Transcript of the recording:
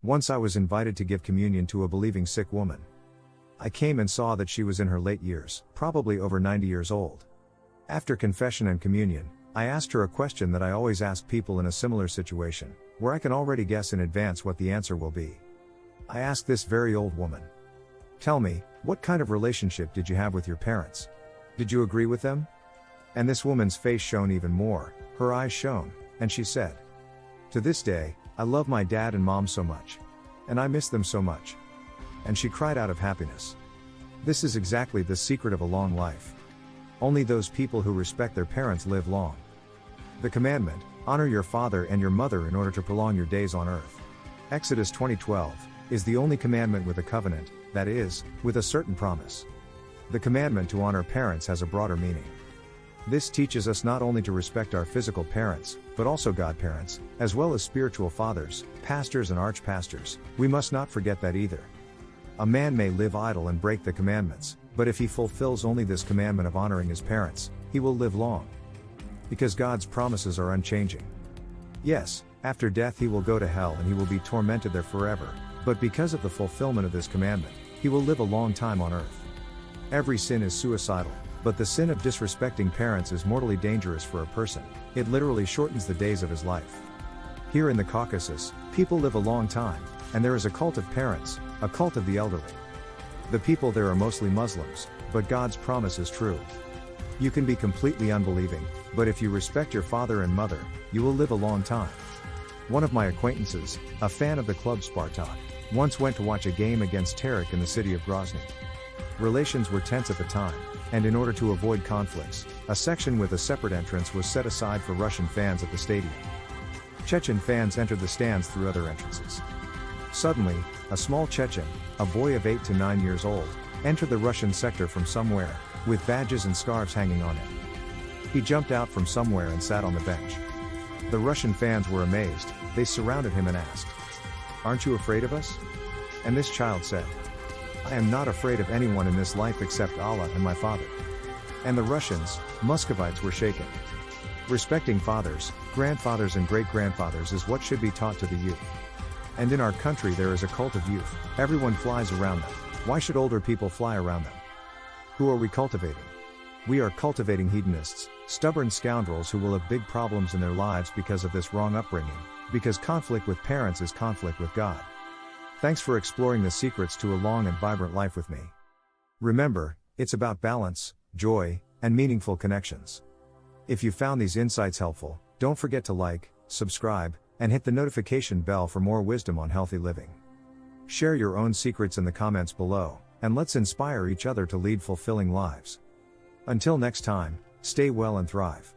Once I was invited to give communion to a believing sick woman. I came and saw that she was in her late years, probably over 90 years old. After confession and communion, I asked her a question that I always ask people in a similar situation, where I can already guess in advance what the answer will be. I asked this very old woman, "Tell me, what kind of relationship did you have with your parents? Did you agree with them?" And this woman's face shone even more, her eyes shone, and she said, "To this day, I love my dad and mom so much. And I miss them so much." And she cried out of happiness. This is exactly the secret of a long life. Only those people who respect their parents live long. The commandment, honor your father and your mother in order to prolong your days on earth. Exodus 20:12, is the only commandment with a covenant, that is, with a certain promise. The commandment to honor parents has a broader meaning. This teaches us not only to respect our physical parents, but also godparents, as well as spiritual fathers, pastors and archpastors. We must not forget that either. A man may live idle and break the commandments, but if he fulfills only this commandment of honoring his parents, he will live long. Because God's promises are unchanging. Yes, after death he will go to hell and he will be tormented there forever, but because of the fulfillment of this commandment, he will live a long time on earth. Every sin is suicidal, but the sin of disrespecting parents is mortally dangerous for a person. It literally shortens the days of his life. Here in the Caucasus, people live a long time, and there is a cult of parents, a cult of the elderly. The people there are mostly Muslims, but God's promise is true. You can be completely unbelieving, but if you respect your father and mother, you will live a long time. One of my acquaintances, a fan of the club Spartak, once went to watch a game against Terek in the city of Grozny. Relations were tense at the time, and in order to avoid conflicts, a section with a separate entrance was set aside for Russian fans at the stadium. Chechen fans entered the stands through other entrances. Suddenly, a small Chechen, a boy of 8 to 9 years old, entered the Russian sector from somewhere, with badges and scarves hanging on him. He jumped out from somewhere and sat on the bench. The Russian fans were amazed, they surrounded him and asked, "Aren't you afraid of us?" And this child said, "I am not afraid of anyone in this life except Allah and my father." And the Russians, Muscovites, were shaken. Respecting fathers, grandfathers and great-grandfathers is what should be taught to the youth. And in our country there is a cult of youth, everyone flies around them. Why should older people fly around them? Who are we cultivating? We are cultivating hedonists, stubborn scoundrels who will have big problems in their lives because of this wrong upbringing, because conflict with parents is conflict with God. Thanks for exploring the secrets to a long and vibrant life with me. Remember, it's about balance, joy, and meaningful connections. If you found these insights helpful, don't forget to like, subscribe, and hit the notification bell for more wisdom on healthy living. Share your own secrets in the comments below, and let's inspire each other to lead fulfilling lives. Until next time, stay well and thrive.